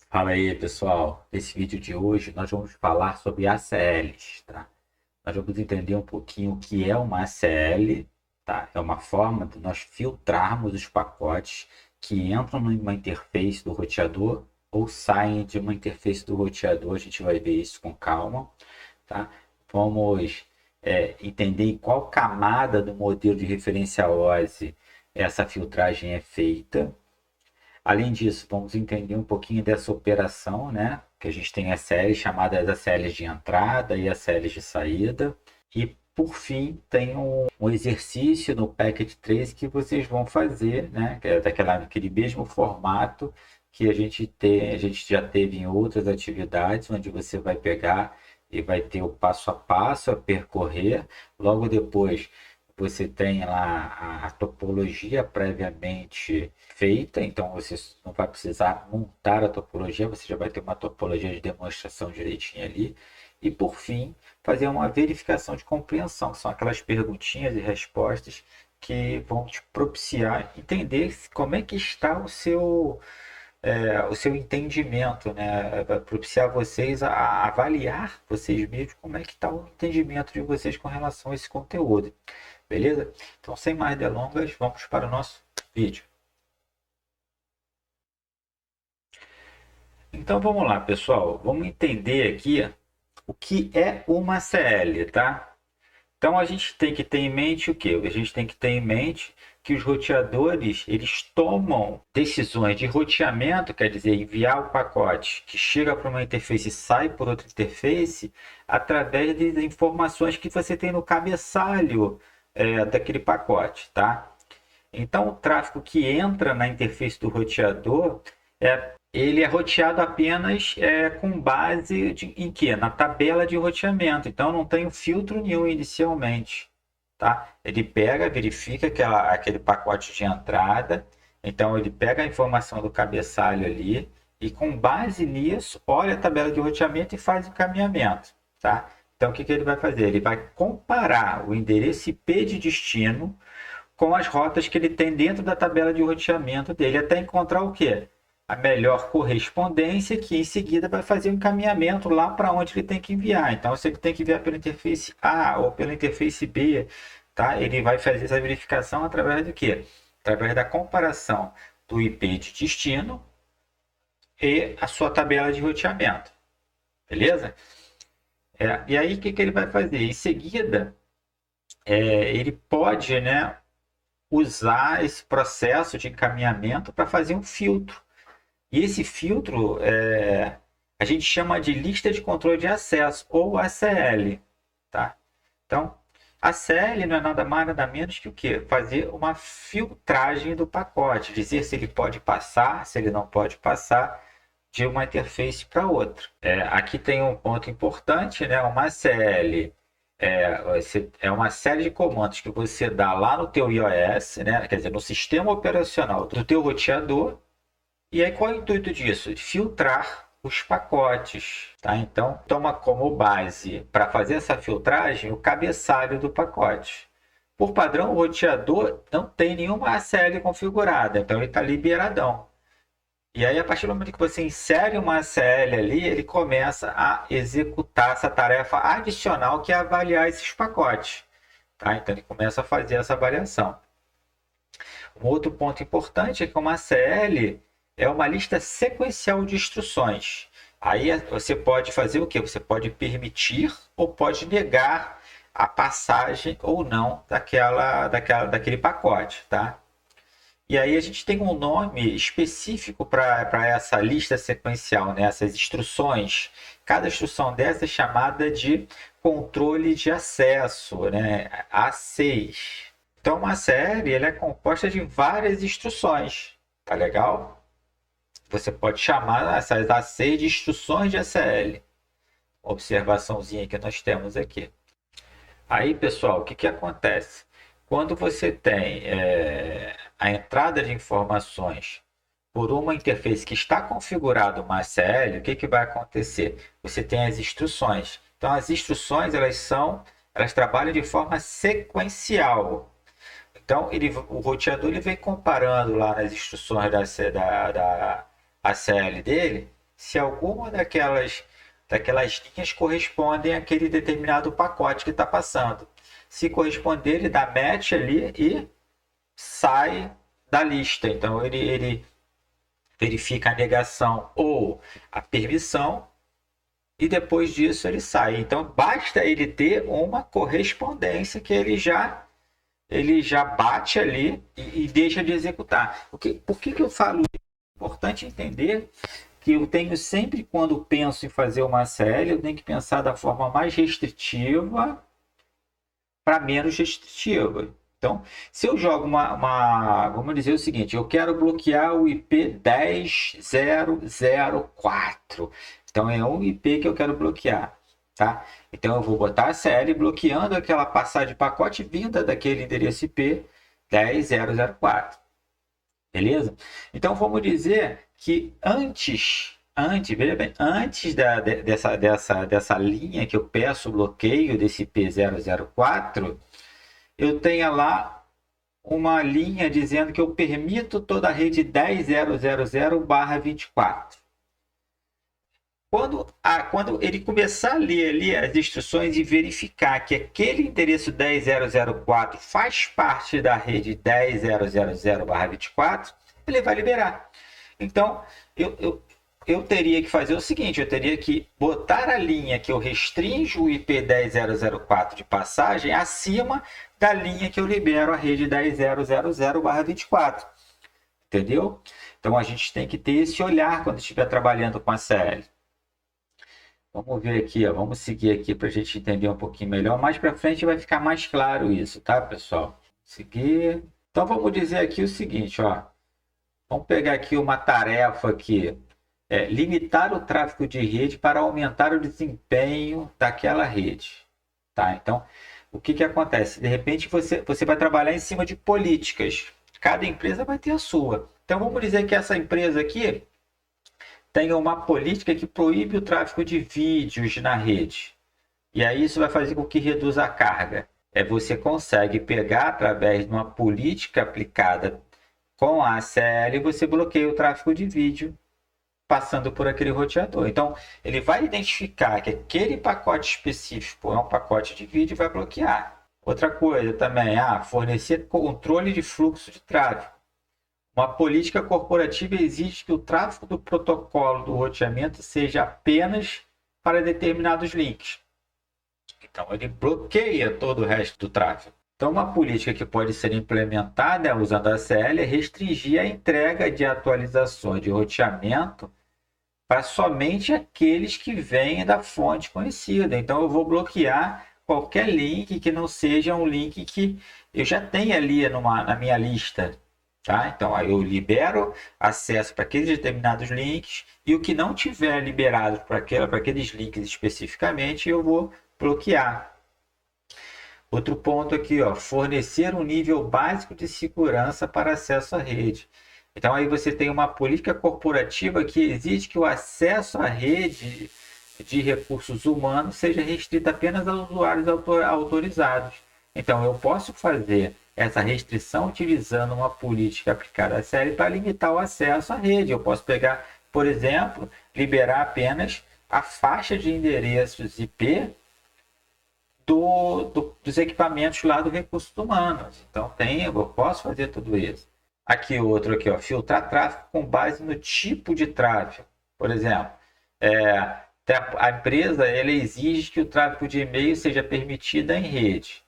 Fala aí, pessoal. Nesse vídeo de hoje nós vamos falar sobre ACLs, tá? Nós vamos entender um pouquinho o que é uma ACL, tá? É uma forma de nós filtrarmos os pacotes que entram numa interface do roteador ou saem de uma interface do roteador. A gente vai ver isso com calma, tá? Vamos entender em qual camada do modelo de referência OSI essa filtragem é feita. Além disso, vamos entender um pouquinho dessa operação, né? Que a gente tem as séries chamadas ACLs de entrada e ACLs de saída. E, por fim, tem um exercício no Packet 3 que vocês vão fazer, né? Que é daquele mesmo formato que a gente já teve em outras atividades, onde você vai pegar e vai ter o passo a passo a percorrer. Logo depois, você tem lá a topologia previamente feita, então você não vai precisar montar a topologia, você já vai ter uma topologia de demonstração direitinho ali. E por fim, fazer uma verificação de compreensão, que são aquelas perguntinhas e respostas que vão te propiciar entender como é que está o seu entendimento, né? Vai propiciar vocês a avaliar vocês mesmos como é que está o entendimento de vocês com relação a esse conteúdo. Beleza? Então, sem mais delongas, vamos para o nosso vídeo. Então, vamos lá, pessoal. Vamos entender aqui o que é uma CL, tá? Então, a gente tem que ter em mente o quê? A gente tem que ter em mente que os roteadores, eles tomam decisões de roteamento, quer dizer, enviar o pacote que chega para uma interface e sai por outra interface, através das informações que você tem no cabeçalho daquele pacote, tá? Então, o tráfego que entra na interface do roteador, ele é roteado apenas com base em quê? Na tabela de roteamento. Então, não tem filtro nenhum inicialmente. Tá? Ele pega, verifica aquele pacote de entrada. Então, ele pega a informação do cabeçalho ali e, com base nisso, olha a tabela de roteamento e faz o encaminhamento. Tá? Então, o que ele vai fazer? Ele vai comparar o endereço IP de destino com as rotas que ele tem dentro da tabela de roteamento dele, até encontrar o quê? A melhor correspondência, que em seguida vai fazer o encaminhamento lá para onde ele tem que enviar. Então, se ele tem que enviar pela interface A ou pela interface B, tá? Ele vai fazer essa verificação através do quê? Através da comparação do IP de destino e a sua tabela de roteamento. Beleza? E aí, o que ele vai fazer? Em seguida, ele pode, né, usar esse processo de encaminhamento para fazer um filtro. E esse filtro a gente chama de lista de controle de acesso, ou ACL. Tá? Então, ACL não é nada mais, nada menos que o quê? Fazer uma filtragem do pacote, dizer se ele pode passar, se ele não pode passar de uma interface para outra. Aqui tem um ponto importante, né? Uma ACL é uma série de comandos que você dá lá no teu iOS, né? Quer dizer, no sistema operacional do teu roteador. E aí qual é o intuito disso? Filtrar os pacotes, tá? Então, toma como base para fazer essa filtragem o cabeçalho do pacote. Por padrão, o roteador não tem nenhuma ACL configurada, então ele está liberadão. E aí, a partir do momento que você insere uma ACL ali, ele começa a executar essa tarefa adicional que é avaliar esses pacotes. Tá? Então, ele começa a fazer essa avaliação. Um outro ponto importante é que uma ACL é uma lista sequencial de instruções. Aí você pode fazer o que? Você pode permitir ou pode negar a passagem ou não daquele pacote. Tá? E aí a gente tem um nome específico para essa lista sequencial, né? Essas instruções. Cada instrução dessa é chamada de controle de acesso, né? A6. Então, uma série ela é composta de várias instruções. Tá legal? Você pode chamar essas A6 de instruções de ACL. Observaçãozinha que nós temos aqui. Aí, pessoal, o que acontece? Quando você tem a entrada de informações por uma interface que está configurada uma ACL, o que vai acontecer? Você tem as instruções. Então, as instruções elas trabalham de forma sequencial. Então, o roteador ele vem comparando lá nas instruções da ACL dele se alguma daquelas linhas correspondem àquele determinado pacote que está passando. Se corresponder, ele dá match ali e sai da lista. Então ele verifica a negação ou a permissão e depois disso ele sai. Então basta ele ter uma correspondência que ele já bate ali e deixa de executar. Por que eu falo isso? É importante entender que eu tenho sempre, quando penso em fazer uma ACL, eu tenho que pensar da forma mais restritiva para menos restritiva. Então, se eu jogo vamos dizer o seguinte, eu quero bloquear o IP 10.0.0.4. Então, é um IP que eu quero bloquear. Tá? Então, eu vou botar a CL bloqueando aquela passagem de pacote vinda daquele endereço IP 10.0.0.4. Beleza? Então, vamos dizer que veja bem, antes dessa linha que eu peço bloqueio desse IP 004, eu tenha lá uma linha dizendo que eu permito toda a rede 10.0.0./24. Quando ele começar a ler ali as instruções e verificar que aquele endereço 10.0.0.4 faz parte da rede 10.0.0.0/24, ele vai liberar. Então, eu teria que fazer o seguinte, eu teria que botar a linha que eu restringo o IP 10.0.0.4 de passagem acima da linha que eu libero a rede 10.0.0.0/24. Entendeu? Então, a gente tem que ter esse olhar quando estiver trabalhando com a CL. Vamos ver aqui, ó. Vamos seguir aqui para a gente entender um pouquinho melhor. Mais para frente vai ficar mais claro isso, tá, pessoal? Seguir. Então, vamos dizer aqui o seguinte, ó. Vamos pegar aqui uma tarefa aqui. Limitar o tráfego de rede para aumentar o desempenho daquela rede. Tá? Então, o que acontece? De repente, você vai trabalhar em cima de políticas. Cada empresa vai ter a sua. Então, vamos dizer que essa empresa aqui tenha uma política que proíbe o tráfego de vídeos na rede. E aí isso vai fazer com que reduza a carga. Você consegue pegar através de uma política aplicada com a ACL, você bloqueia o tráfego de vídeo passando por aquele roteador. Então, ele vai identificar que aquele pacote específico é um pacote de vídeo e vai bloquear. Outra coisa também, fornecer controle de fluxo de tráfego. Uma política corporativa exige que o tráfego do protocolo do roteamento seja apenas para determinados links. Então, ele bloqueia todo o resto do tráfego. Então, uma política que pode ser implementada usando a ACL é restringir a entrega de atualizações de roteamento para somente aqueles que vêm da fonte conhecida. Então, eu vou bloquear qualquer link que não seja um link que eu já tenha ali na minha lista. Tá? Então, aí eu libero acesso para aqueles determinados links e o que não tiver liberado para aqueles links especificamente, eu vou bloquear. Outro ponto aqui, ó, fornecer um nível básico de segurança para acesso à rede. Então, aí você tem uma política corporativa que exige que o acesso à rede de recursos humanos seja restrito apenas aos usuários autorizados. Então, eu posso fazer essa restrição utilizando uma política aplicada à série para limitar o acesso à rede. Eu posso pegar, por exemplo, liberar apenas a faixa de endereços IP dos equipamentos lá do recursos humanos. Então, eu posso fazer tudo isso. Aqui outro aqui, ó, filtrar tráfego com base no tipo de tráfego. Por exemplo, a empresa ela exige que o tráfego de e-mail seja permitido em rede.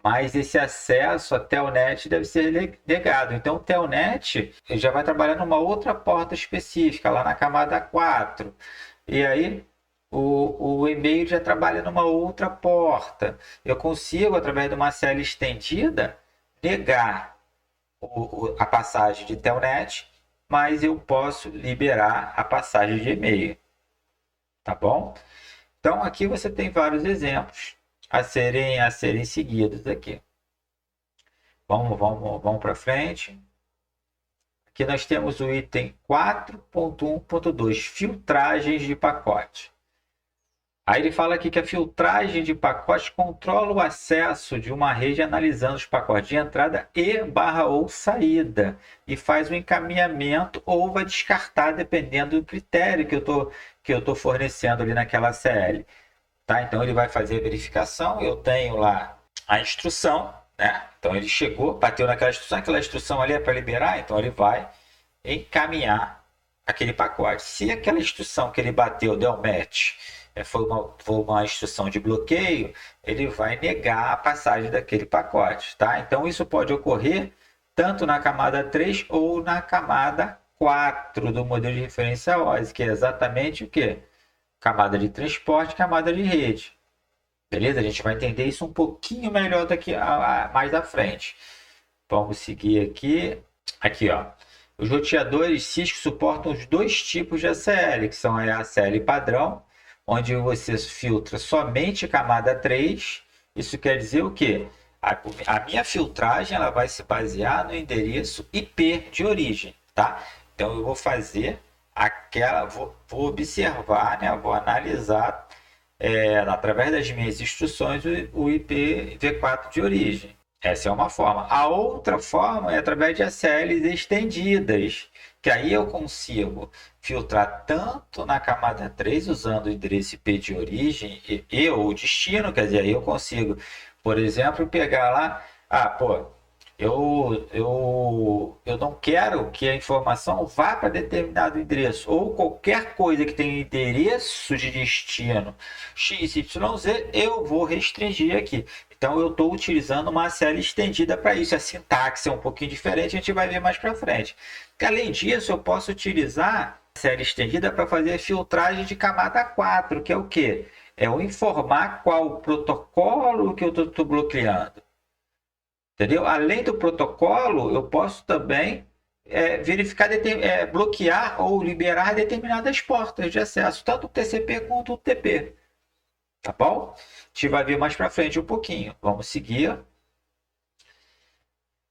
Mas esse acesso a Telnet deve ser negado. Então, o Telnet já vai trabalhar numa outra porta específica, lá na camada 4. E aí, o e-mail já trabalha numa outra porta. Eu consigo, através de uma ACL estendida, negar a passagem de Telnet, mas eu posso liberar a passagem de e-mail. Tá bom? Então, aqui você tem vários exemplos a serem seguidos aqui. Vamos para frente. Aqui nós temos o item 4.1.2, filtragens de pacote. Aí ele fala aqui que a filtragem de pacotes controla o acesso de uma rede analisando os pacotes de entrada e/ou saída e faz o encaminhamento ou vai descartar dependendo do critério que eu tô fornecendo ali naquela CL. Tá? Então ele vai fazer a verificação, eu tenho lá a instrução, né? Então ele chegou, bateu naquela instrução, aquela instrução ali é para liberar, então ele vai encaminhar aquele pacote. Se aquela instrução que ele bateu deu match, foi uma instrução de bloqueio, ele vai negar a passagem daquele pacote. Tá? Então isso pode ocorrer tanto na camada 3 ou na camada 4 do modelo de referência OSI, que é exatamente o que? Camada de transporte, camada de rede. Beleza? A gente vai entender isso um pouquinho melhor mais à frente. Vamos seguir aqui. Aqui, ó. Os roteadores Cisco suportam os dois tipos de ACL, que são a ACL padrão, onde você filtra somente camada 3. Isso quer dizer o quê? A minha filtragem ela vai se basear no endereço IP de origem, tá? Então eu vou fazer vou observar, né? Vou analisar através das minhas instruções o IPv4 de origem. Essa é uma forma. A outra forma é através de ACLs estendidas, que aí eu consigo filtrar tanto na camada 3 usando o endereço IP de origem e ou destino, quer dizer, aí eu consigo, por exemplo, pegar lá, eu não quero que a informação vá para determinado endereço, ou qualquer coisa que tenha endereço de destino XYZ, eu vou restringir aqui. Então eu estou utilizando uma ACL estendida para isso. A sintaxe é um pouquinho diferente, a gente vai ver mais para frente. Além disso, eu posso utilizar a ACL estendida para fazer filtragem de camada 4, que é o quê? É o informar qual o protocolo que eu estou bloqueando. Entendeu? Além do protocolo, eu posso também verificar, bloquear ou liberar determinadas portas de acesso, tanto o TCP quanto o TP. Tá bom? A gente vai ver mais para frente um pouquinho. Vamos seguir.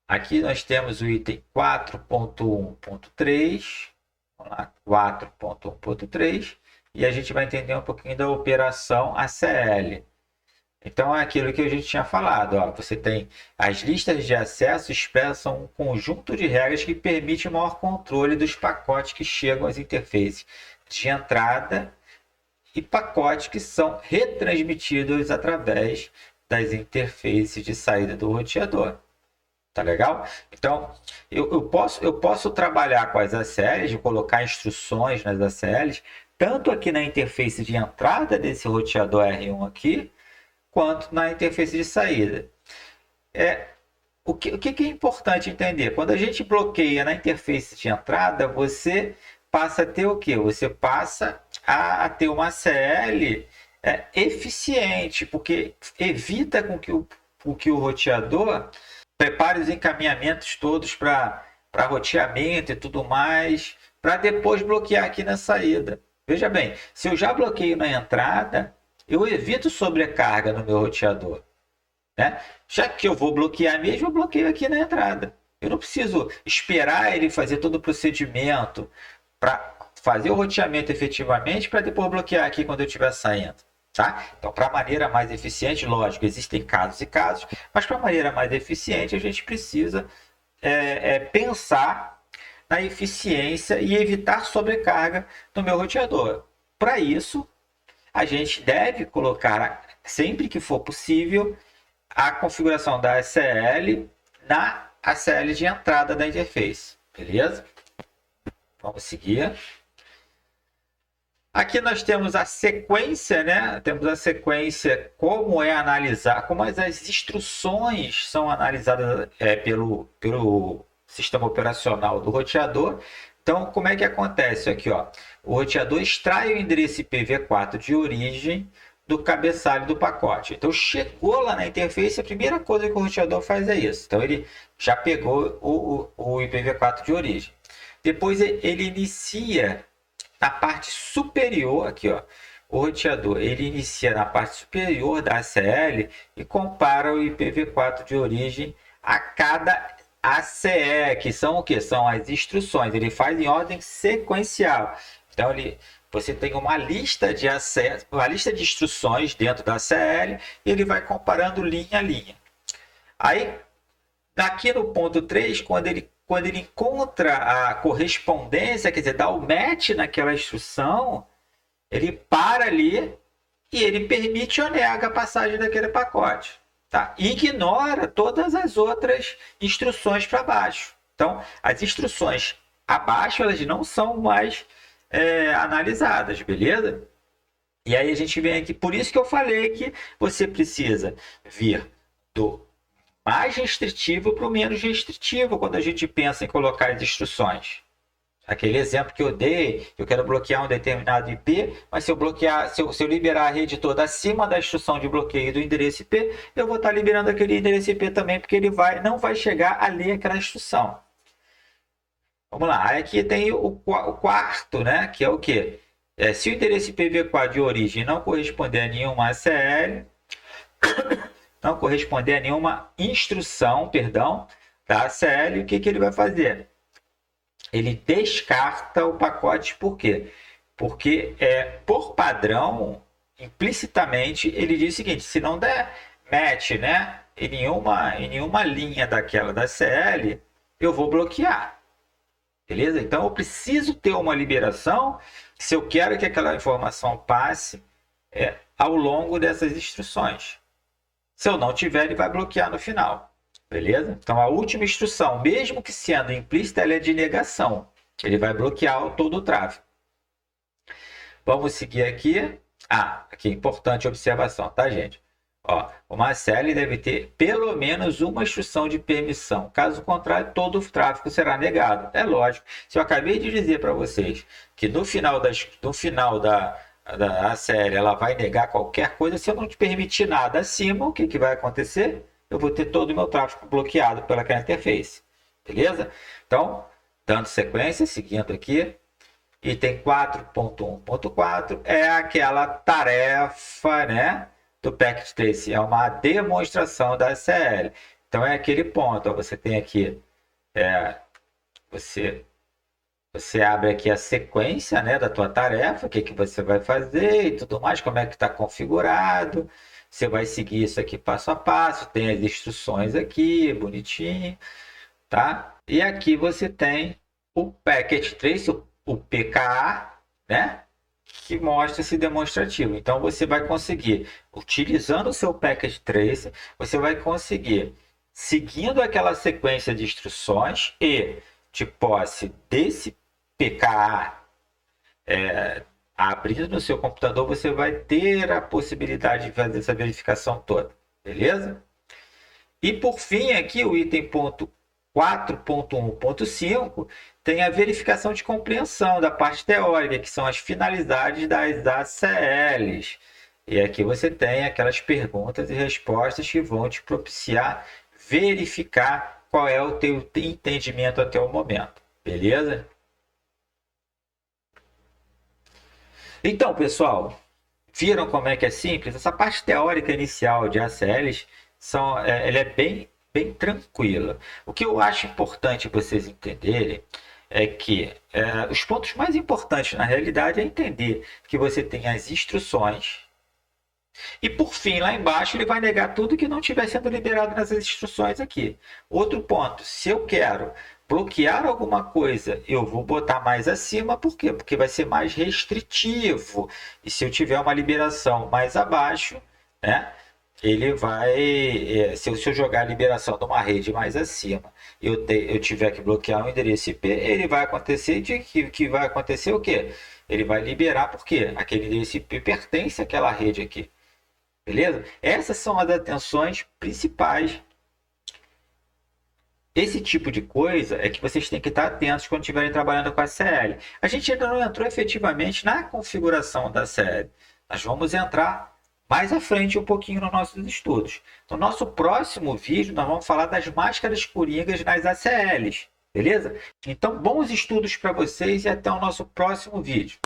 Aqui nós temos o item 4.1.3. Vamos lá, 4.1.3. E a gente vai entender um pouquinho da operação ACL. Então é aquilo que a gente tinha falado. Ó. Você tem as listas de acesso expressam um conjunto de regras que permite maior controle dos pacotes que chegam às interfaces de entrada e pacotes que são retransmitidos através das interfaces de saída do roteador. Tá legal? Então, eu posso trabalhar com as ACLs, de colocar instruções nas ACLs, tanto aqui na interface de entrada desse roteador R1 aqui, quanto na interface de saída. O que é importante entender? Quando a gente bloqueia na interface de entrada, você passa a ter o quê? Você passa a ter uma CL eficiente, porque evita com que o roteador prepare os encaminhamentos todos para roteamento e tudo mais, para depois bloquear aqui na saída. Veja bem, se eu já bloqueio na entrada, eu evito sobrecarga no meu roteador. Né? Já que eu vou bloquear mesmo, eu bloqueio aqui na entrada. Eu não preciso esperar ele fazer todo o procedimento para fazer o roteamento efetivamente para depois bloquear aqui quando eu estiver saindo. Tá? Então, para a maneira mais eficiente, lógico, existem casos e casos, mas para a maneira mais eficiente a gente precisa pensar na eficiência e evitar sobrecarga no meu roteador. Para isso, a gente deve colocar, sempre que for possível, a configuração da ACL na ACL de entrada da interface. Beleza? Vamos seguir. Aqui nós temos a sequência, né? Temos a sequência, como as instruções são analisadas pelo sistema operacional do roteador. Então, como é que acontece aqui? Ó? O roteador extrai o endereço IPv4 de origem do cabeçalho do pacote. Então, chegou lá na interface, a primeira coisa que o roteador faz é isso. Então, ele já pegou o IPv4 de origem. Depois, ele inicia na parte superior, aqui, ó, o roteador, ele inicia na parte superior da ACL e compara o IPv4 de origem a cada ACE, que são o que? São as instruções. Ele faz em ordem sequencial, Então, você tem uma lista de acesso, uma lista de instruções dentro da CL e ele vai comparando linha a linha. Aí, aqui no ponto 3, quando ele encontra a correspondência, quer dizer, dá o match naquela instrução, ele para ali e ele permite ou nega a passagem daquele pacote. Tá? Ignora todas as outras instruções para baixo. Então, as instruções abaixo elas não são mais analisadas, beleza? E aí a gente vem aqui, por isso que eu falei que você precisa vir do mais restritivo para o menos restritivo quando a gente pensa em colocar as instruções. Aquele exemplo que eu dei, eu quero bloquear um determinado IP, mas se eu bloquear, se eu liberar a rede toda acima da instrução de bloqueio do endereço IP, eu vou estar liberando aquele endereço IP também, porque ele não vai chegar a ler aquela instrução. Vamos lá, aqui tem o quarto, né? Que é o quê? Se o endereço IPv4 de origem não corresponder a nenhuma ACL, não corresponder a nenhuma instrução, perdão, da ACL, o que ele vai fazer? Ele descarta o pacote, por quê? Porque, por padrão, implicitamente, ele diz o seguinte, se não der match, né, em nenhuma linha daquela da CL, eu vou bloquear. Beleza? Então, eu preciso ter uma liberação se eu quero que aquela informação passe ao longo dessas instruções. Se eu não tiver, ele vai bloquear no final. Beleza? Então, a última instrução, mesmo que sendo implícita, ela é de negação. Ele vai bloquear todo o tráfego. Vamos seguir aqui. Aqui é importante observação, tá, gente? Ó, uma ACL deve ter pelo menos uma instrução de permissão. Caso contrário, todo o tráfego será negado. É lógico. Se eu acabei de dizer para vocês que no final da ACL ela vai negar qualquer coisa, se eu não te permitir nada acima, o que vai acontecer? Eu vou ter todo o meu tráfego bloqueado pelaquela interface. Beleza? Então, dando sequência, seguindo aqui, item 4.1.4 é aquela tarefa, né, do Packet Trace. É uma demonstração da ACL. Então, é aquele ponto. Ó, você tem aqui, você abre aqui a sequência, né, da tua tarefa, o que você vai fazer e tudo mais, como é que está configurado. Você vai seguir isso aqui passo a passo, tem as instruções aqui, bonitinho, tá? E aqui você tem o Packet Trace, o PKA, né? Que mostra esse demonstrativo. Então, você vai conseguir, utilizando o seu Packet Trace, você vai conseguir, seguindo aquela sequência de instruções e de posse desse PKA, abrindo no seu computador, você vai ter a possibilidade de fazer essa verificação toda, beleza? E por fim, aqui o item 4.1.5 tem a verificação de compreensão da parte teórica, que são as finalidades das ACLs. E aqui você tem aquelas perguntas e respostas que vão te propiciar verificar qual é o teu entendimento até o momento, beleza? Então, pessoal, viram como é que é simples? Essa parte teórica inicial de ACLs ela é bem tranquila. O que eu acho importante vocês entenderem é que os pontos mais importantes na realidade é entender que você tem as instruções e, por fim, lá embaixo ele vai negar tudo que não estiver sendo liberado nessas instruções aqui. Outro ponto, se eu quero bloquear alguma coisa, eu vou botar mais acima, por quê? Porque vai ser mais restritivo. E se eu tiver uma liberação mais abaixo, né, ele vai, se eu jogar a liberação de uma rede mais acima, eu tiver que bloquear um endereço IP, ele vai acontecer que vai acontecer o quê? Ele vai liberar porque aquele endereço IP pertence àquela rede aqui. Beleza? Essas são as atenções principais. Esse tipo de coisa é que vocês têm que estar atentos quando estiverem trabalhando com a CL. A gente ainda não entrou efetivamente na configuração da CL. Nós vamos entrar mais à frente um pouquinho nos nossos estudos. No nosso próximo vídeo, nós vamos falar das máscaras coringas nas ACLs. Beleza? Então, bons estudos para vocês e até o nosso próximo vídeo.